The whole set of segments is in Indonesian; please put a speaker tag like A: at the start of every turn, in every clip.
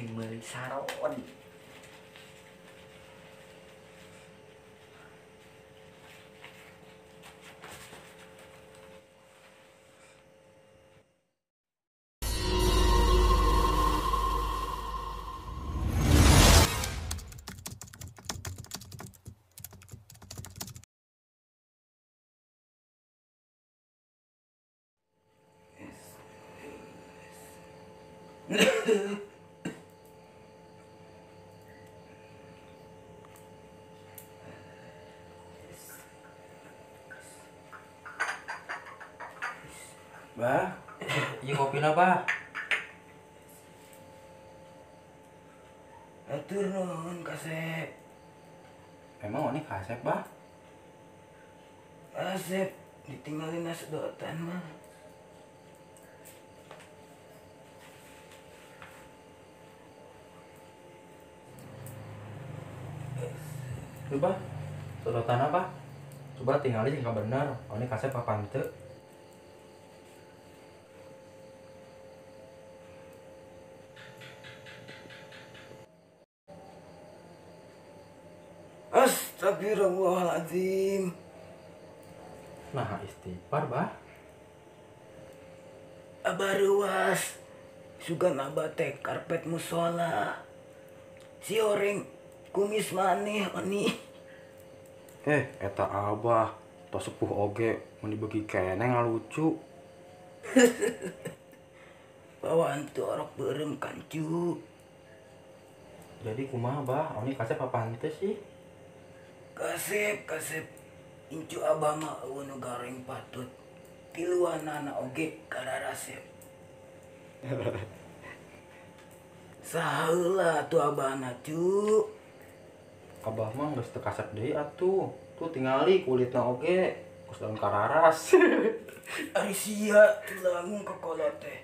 A: Cing meuli saron.
B: Bah, iya kopi apa?
C: Atur nuhun Kasep.
B: Emang ini kasep, bah?
C: Kasep ditinggalin sedotan mah.
B: Coba, sedotan apa? Coba tinggalin jika benar. Oh, ini kasep apa ente?
C: Astagfirullahaladzim.
B: Nah, istighfar, bah.
C: Abah ruas. Sugan abah teh karpet musola. Si oreng kumis maneh oni.
B: Eta abah. Tos sepuh oge, mau dibagi kene ngalucu.
C: Bawaan tuh orok berem kancu.
B: Jadi kumaha, bah? Oh, ini kasep apa ente sih?
C: Kasep. Incu abah mah eueun nu gareng patut. Tiluanana oge kadarasep. Saheula tuh abahna cu.
B: Abah mah geus teu kasep deui atuh. Tuh tingali kulitna oge, geus daun kararas.
C: Ari sia tulangung kekolot teh.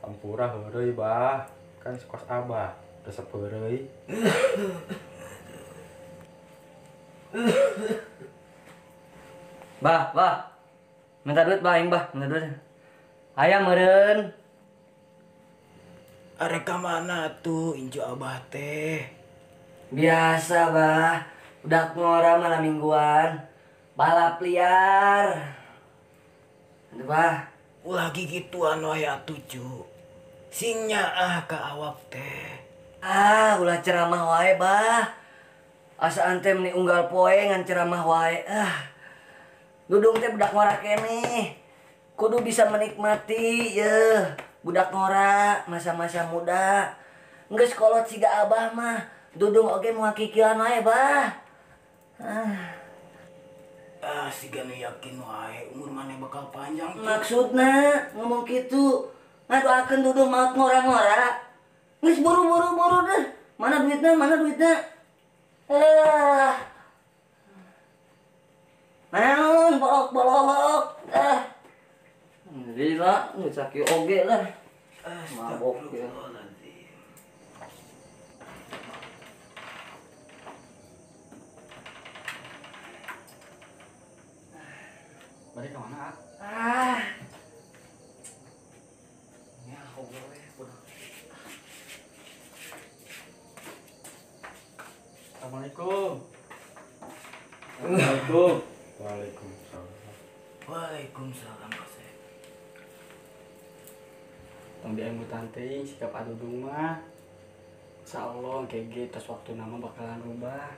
B: Hampura heureuy, bah. Kan sukos abah, resep heureuy.
A: Bah. Minta duit bah, aing bah, minta duit. Aya meureun.
C: Arek ka mana tuh incu abah teh?
A: Biasa bah. Udah ngora malam mingguan. Balap liar. Aduh bah.
C: Ulah gigituan wae atuh cu. Sing nyaah ka awak teh.
A: Ulah ceramah wae bah. Asa antem ni unggal poe ngan ceramah wae. Dudung teh budak ngora keneh. Kudu bisa menikmati ye. Budak ngora masa-masa muda. Geus kolot siga abah mah. Dudung oge moal kikieuan wae bah.
C: Siga nu yakin wae umur maneh bakal panjang tuh.
A: Maksudna ngomong kitu. Ngadoakeun dudung maot ngora-ngora. Geus buru-buru deh. Mana duitna? Naon bolok-bolok. Gila, geus sakieu oge lah. Mabok ya.
C: Astagfirullahaladzim.
B: Balik ke mana, ah?
A: Ya Allah we, budak.
B: Assalamualaikum. Waalaikumsalam.
C: Waalaikumsalam Kasep.
D: Tong diambutan teuing sikap adudung mah. Insyaallah kege tos waktu nama bakalan rubah.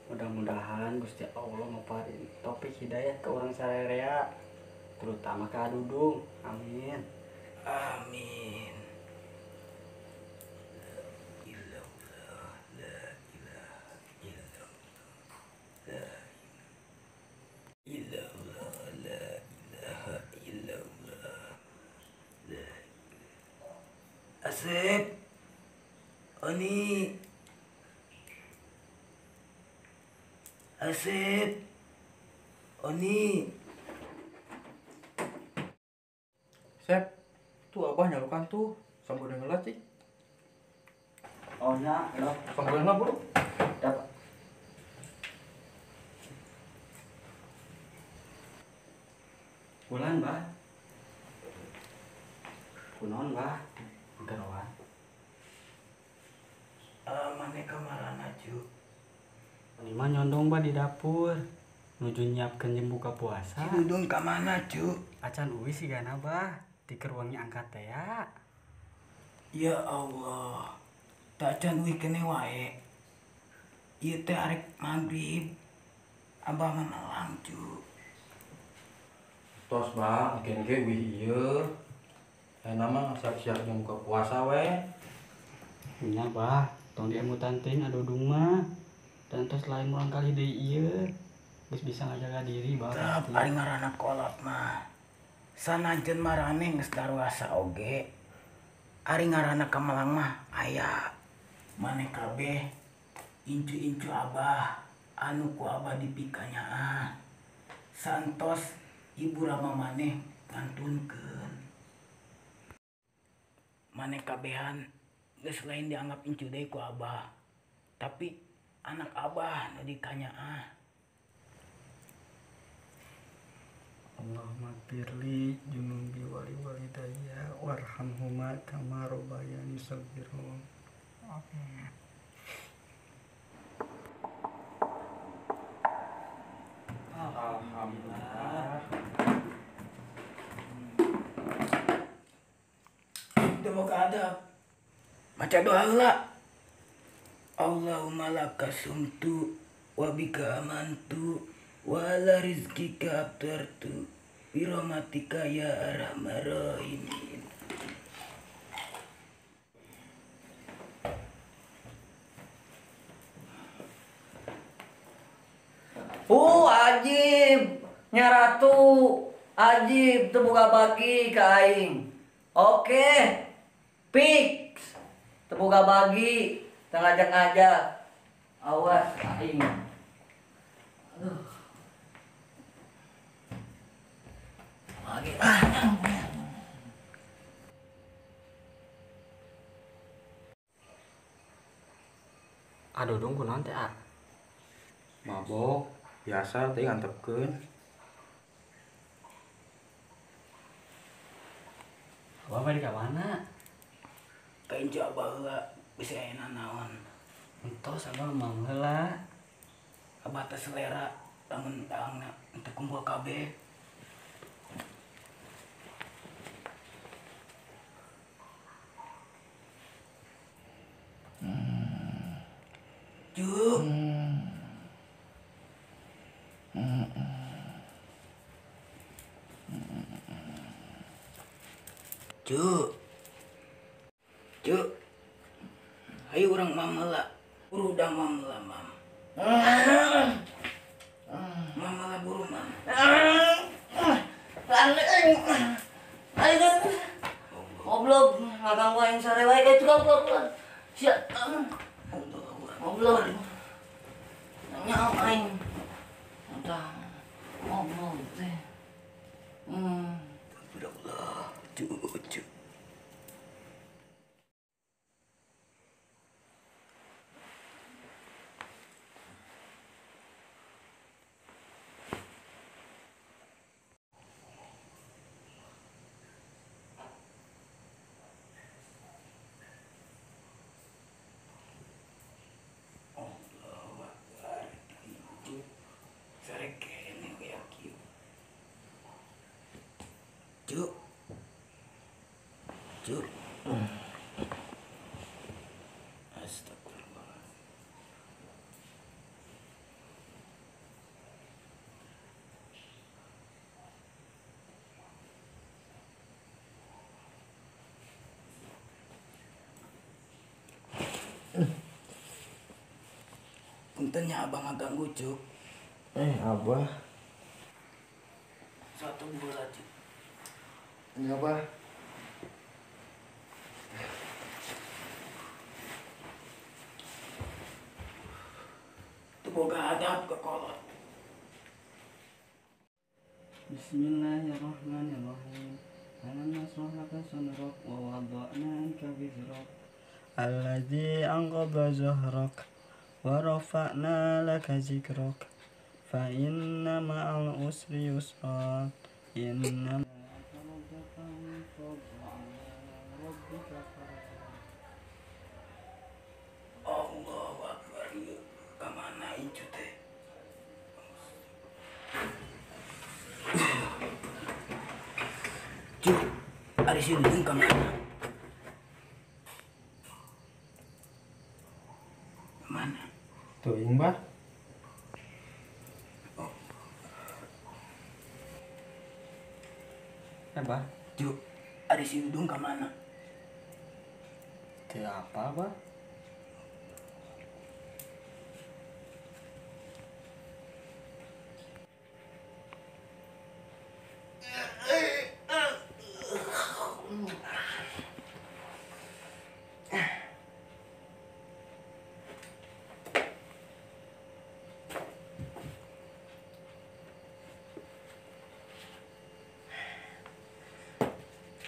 D: Mudah-mudahan Gusti Allah ngaparin topik hidayah ke orang sarerea, terutama ke adudung. Amin.
C: Amin. Asep, Oni, Asep, Oni.
B: Sep, tuh abah nyalukan tuh. Sambil dengelat sih.
A: Oh nya, lo
B: Sambil dengelat bro.
A: dapat.
D: Bulan, Bah. Kunaon, Bah? Garawan.
C: mana kamarana cu?
D: Ini mah nyondong bah di dapur. Nuju nyiapkeun jam buka
C: Si
D: puasa.
C: Dudung ka mana cu?
D: Acan uwi sigana bah. Tiker wangi angkat teh ya.
C: Ya Allah, tacan uih kene wae. Ieu teh arek maghrib. Abah mah melang cu.
B: Tos bang, agen ge wih ieu. Mah siap-siap jam buka puasa we.
D: Nya bah, tong diemutan teuing adudung mah. Dan terus lain ulang kali deui ieu. Geus bisa ngajaga diri bah.
C: Tep ari ngaranna kolot mah. Sanajan marane geus daruasa oge. Ari ngaranna kamelang mah aya. Mane kabeh incu-incu abah anu ku abah dipikanyaan. Santos ibu rama maneh ngantunkeun. Mane kabehan geus lain dianggap incu deui ku abah. Tapi anak abah nu dikanyaan.
D: Allahumma firli junubi wali walidayya warhamhuma kama rabbayani shaghira. Amin.
B: Alhamdulillah.
C: Teu boga adab. Maca doa heula. Allahumma laka sumtu wa bika amantu wa ala rizqika aftartu bi rahmatika ya arhamar rahimin.
A: Ajib nya ratu, ajib teu boga bagi ka aing. Oke. Fix. Teu boga bagi, teu ngajak-ngajak. Awas aing. Aduh. Lagi
D: Adudung kunaon teh, ah?
B: Mabok, biasa teh ngantepkeun.
D: Abah balik ka mana?
C: Kain coba heula bisa enak naon.
D: Entos abah mang heula.
C: Abah teh selera lamun tangna teu kumpul kabeh. Cuk. Cuk. Cuk. Ayo urang mamela. Buru udah mamela mam. Mamela buru mam.
A: Aing. Goblok, ngakang wae sare wae ka tukang goblok. Sia. Goblok. Nyaho aing. Udah. Goblok teh.
C: Astagfirullah. Cuk. Cuk. Astagfirullah. Puntennya abang ngaganggu cuk.
B: Abah.
C: Satu bola cuk.
B: Ini apa?
C: Tuh boga adab ke kolot.
D: Bismillahirrahmanirrahim. Alam nasrah laka sadrak wa wada'na anka wizrak alladzi anqadha zahrak wa rafa'na laka zikrak fa inna ma'al usri yusra inna
C: Allah incu teh. Cuk, ada si Dudung kemana? Kemana?
B: Tuh ing bah.
D: Bah,
C: Cuk, ada si Dudung kemana?
D: teu apa, bah?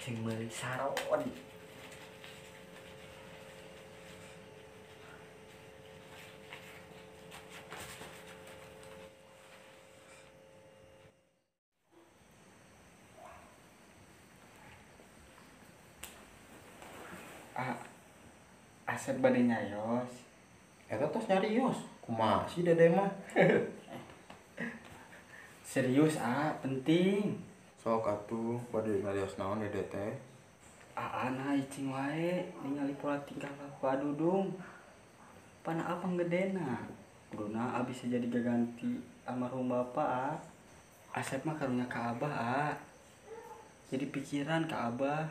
A: Cing meuli saron.
D: Asep bade nyayos.
B: Eta tos nyarios. Kumaha sih Dede mah?
D: Serius, penting.
B: Sok atuh bade nyarios naon Dede teh?
D: Nah icing wae ningali pola tingkah laku Adudung. Pana apang gedena. Kuduna abis jadi gaganti almarhum bapak. Asep mah karunya ka Abah. Jadi pikiran ka Abah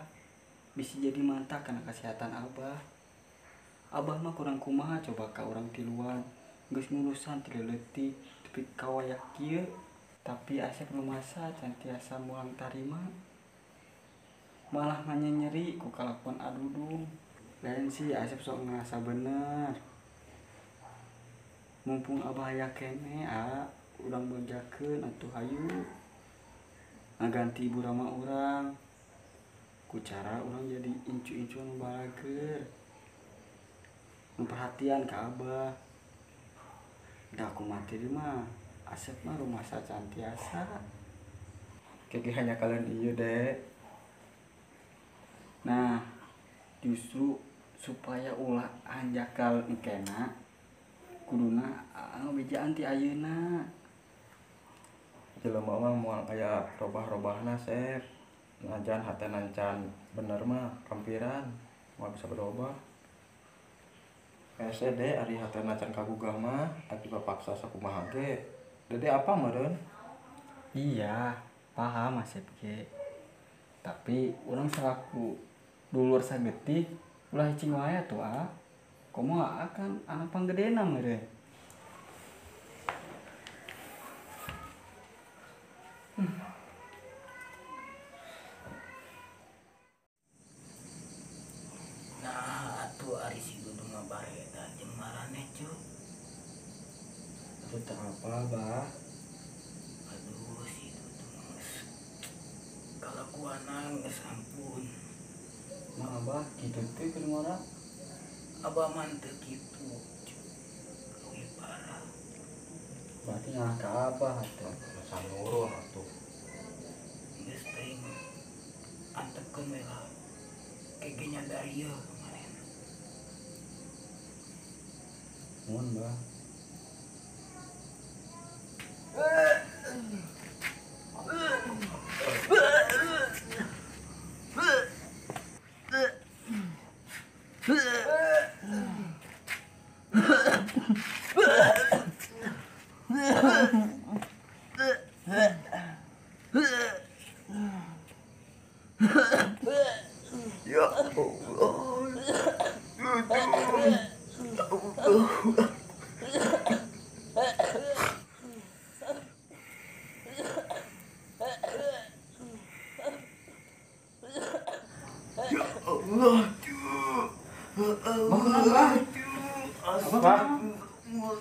D: bisa jadi mantap karena kesehatan Abah. Abah mah kurang kumaha coba ka orang tiluan. Geus ngurusan tileutik tapi kawayak kieu. Tapi Asep lumasa cantiasa mulang tarima. Malah nyeri ku kalakuan Adudung. Lain sih Asep sok ngerasa bener. Mumpung Abah aya kene, urang bejakeun atuh hayu. Ngaganti ibu rama urang. Ku cara urang jadi incu-incu nu balager. Nu perhatian ka Abah. Da aku mati mah Asep mah rumasa cantiasa.
B: Keke hanya kalian ieu Dek.
D: Nah, justru supaya ulah anjakal engkena kuduna ngabejaan ti ayeuna.
B: Jelema mah moal aya robah-robahna Sep. Najan hatena can bener mah kampiran moal bisa berubah. Hese Dek ari hatena can kagugah mah atuh paksa sakumaha ge. Dede apa meureun?
D: Iya, paham Asep ge. Tapi urang selaku dulur sagetih ulah cing wae atuh komo akan anak panggedena meureun.
C: Nah, atuh ari si Dudung mah bareda jeung maraneh, Cuk.
D: Itu teu apa, Bah?
C: Aduh, si Dudung kalakuanan geus ampun.
D: Mah Abah kitu teh keur ngora.
C: Abah man teu kitu, Cuk. Leuwih parah.
D: Berarti ngalah ka Abah atuh.
B: Sanurun atuh.
C: Geus teuing antepkeun we lah. Kege nyadari yeuh kemarin.
D: Nuhun, Bah.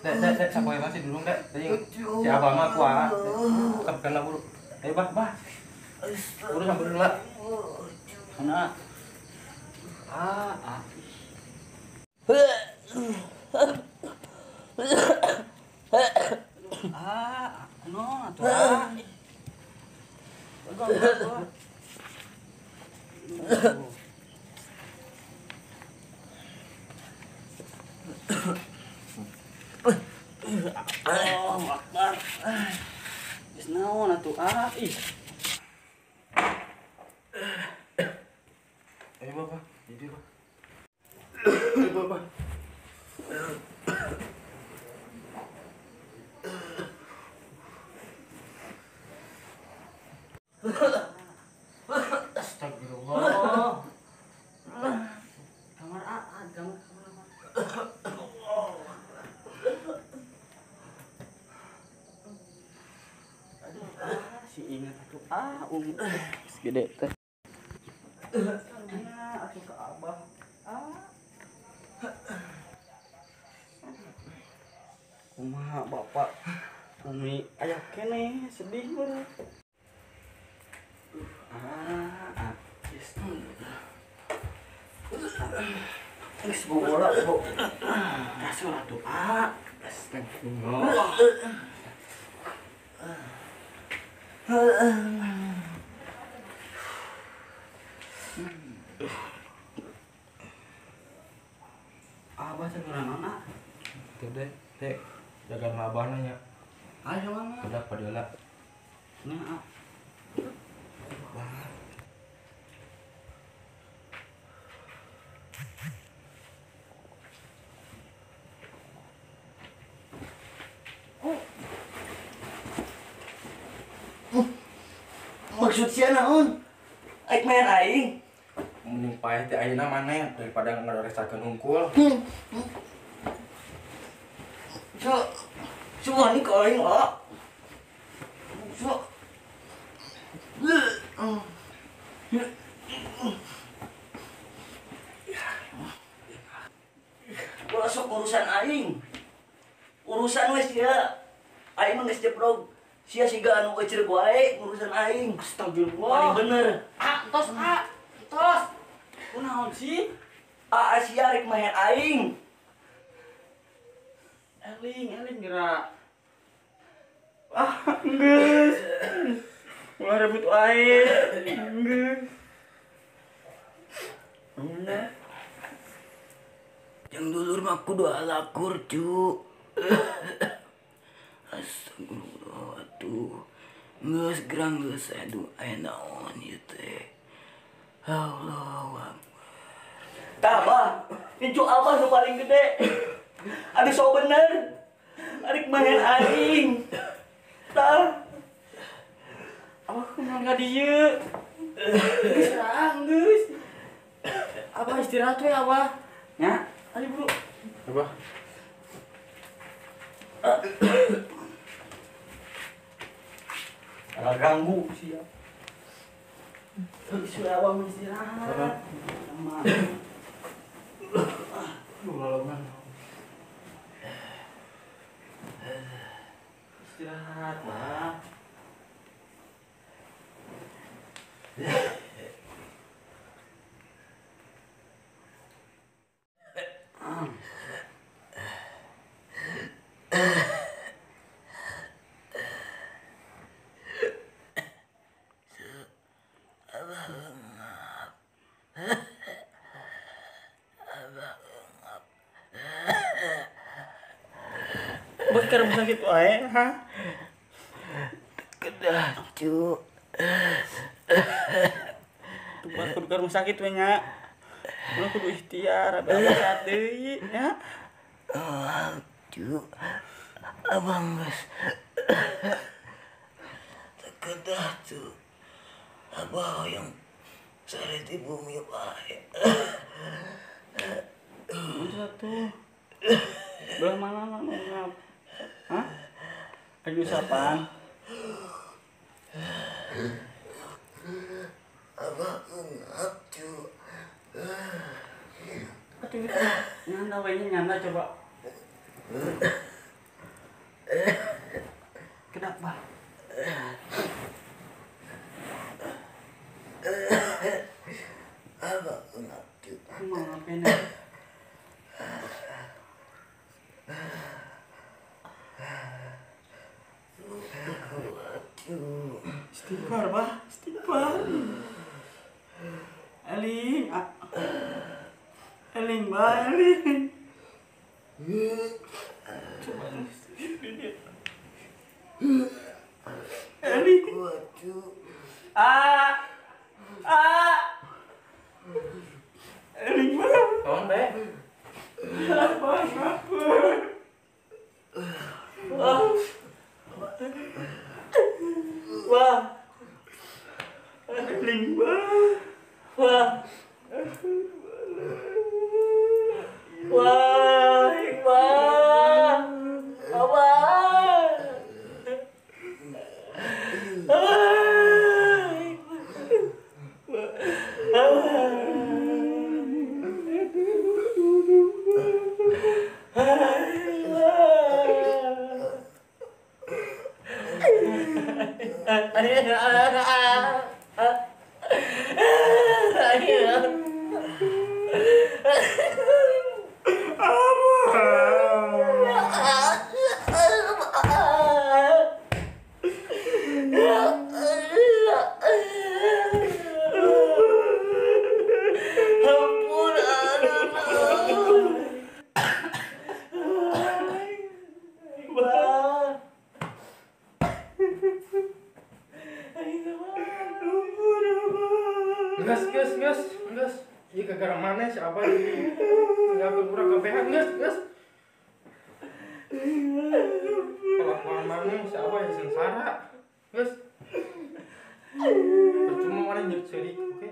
B: Dek, sapoe masih dulu Dek. Si Abah mah kuat. Sampeun buru. Ayo Bah. Buru sampeun heula.
D: Sana. No atuh.
B: Ih. Ayo Bapak, tidur Pak. Ayo Bapak. Astagfirullah.
D: Kamar kamar. Si ingat atuh segede teh. Atuh ke Abah. Kumaha Bapak? Umi aya keneh sedih baru. Geus bola, Bu. Kasur atuh, Astagfirullah. Abah teh ngeunana.
B: Tuh deh, Dek. Jaga abah nanya.
D: Ayo mana?
B: Udah padahal.
D: Nya.
A: Maksud sia naon? Aik main aing.
B: Mending paeh teh ayeuna maneh daripada ngaresakeun hungkul.
A: Semua ni kau aing lah. Bola sok urusan aing. Urusan wes ya. Aing mah geus jebrog. Sia siga anu euceuk wae urusan aing.
D: Astagfirullah.
A: Paling bener.
D: Tos. Kunaon sih?
A: Sia rek main aing.
D: Eling geura. Geus. Ulah rebut wae. Geus.
A: Yang dulur mah kudu halakur, cu. Astagfirullah atuh. Geus gerang geus aduh aya naon ieu teh. Allahu Akbar. Tah, Abah. Incu Abah nu paling gede. Aduh so bener. Adik main aing. Tah.
D: Abah kunaon ka dieu? Geus rang geus. Abah istirahat we Abah. Nya, ari buru.
B: Abah.
A: Agak ganggu sia.
D: Sudah Abah mau istirahat. Sama.
B: Lolongan.
D: Istirahat, Bang. Bos ke rumah sakit wae, ha?
A: Kedah, cu.
D: Tuh kudu ke rumah sakit we nya. Ulah kudu ikhtiar, abah sehat deui, nya.
A: Cu. Abang geus. Kedah, cu. Abah yang sare di bumi wae.
D: Satu. Belah mana ngap? Hah? Lagi usapan?
A: Abah ngap, cu.
D: Aduh, nyanda we nyanda coba. Kenapa?
A: Abah ngap, cu.
D: Mau ngapain? Istighfar, Bah. Istighfar. Eling, Eling, Bah, Eling. Coba ini dia. Eling.
A: Waduh. Wah. Wah, Iqbal. Abah. Ampun, aduh. Bah.
B: Gas. Iya gara mana siapa ini? Enggak kurang kepehan, gas. Kelakuan mana siapa yang sengsara? Gas. Percuma mana jadi, oke?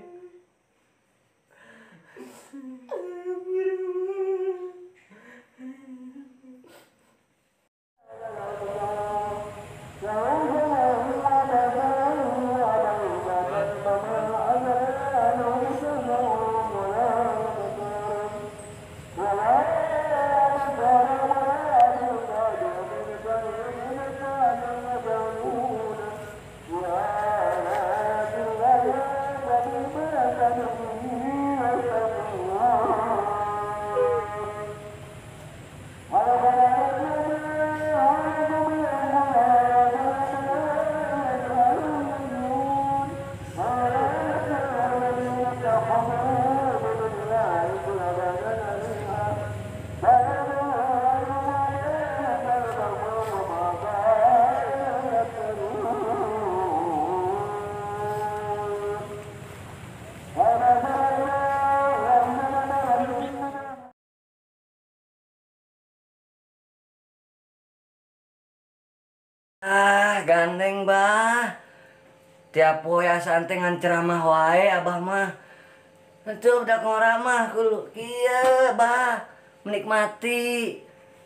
A: Gandeng bah. Tiap poe santengan ceramah wae abah mah. Itu udah ngora mah kudu kieu bah menikmati.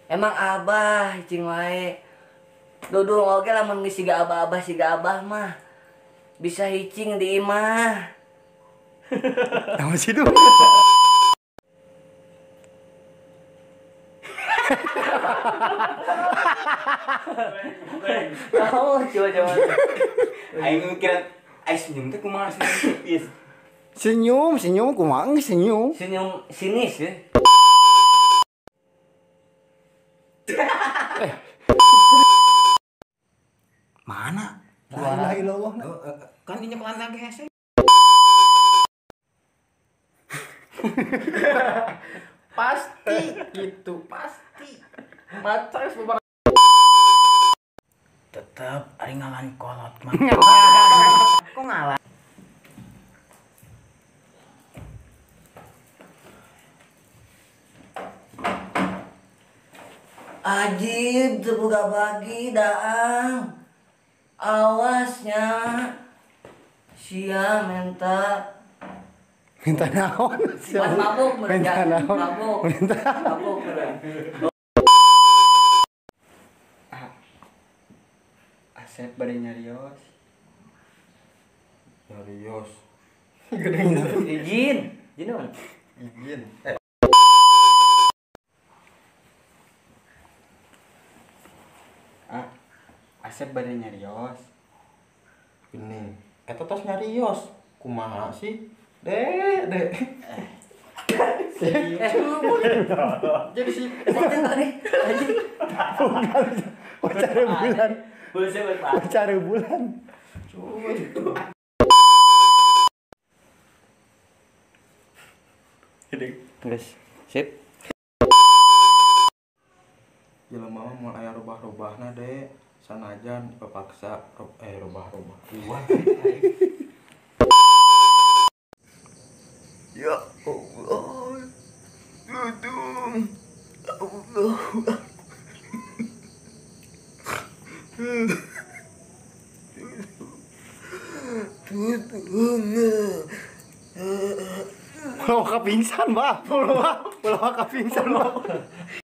A: Emang abah cing wae. Dudung oge lamun geus siga abah mah. Bisa hicing di imah.
C: Nama sih tuh.
A: Oh, coba.
D: Aing mikiran ai senyum teh kumaha senyum tipis.
C: Senyum kumaha geus senyum.
A: Senyum sinis ya.
C: Mana? La ilaha illallah.
D: Kan dinya kelana ge hese.
B: Pasti gitu, pasti. Maca sebar.
C: Tetep ari ngalan kolot mah. Kok ngalan?
A: Ajib terbuka bagi daang. Awasnya sia minta
C: Minta naon?
A: Pas mabuk meureun
C: Minta
A: ya.
C: naon?
A: Mabuk meureun.
D: Asep bari nyarios.
B: Serius.
A: Izin naon?
B: Izin.
D: Asep bari nyarios.
B: Ini. Eta tos nyarios. Kumaha sih? Dek. Jadi sih.
C: Cari bulan.
A: Boleh Pak.
C: Cari bulan.
D: Geus. Sip.
B: Jelema mah moal aya robah-robahna deh. Sanajan dipaksa robah-robah. Iwan.
C: Ya Allah. Dudung. Allah. Dudung.
E: Pulau Waka pingsan, bah. Pulau Waka pingsan, bah.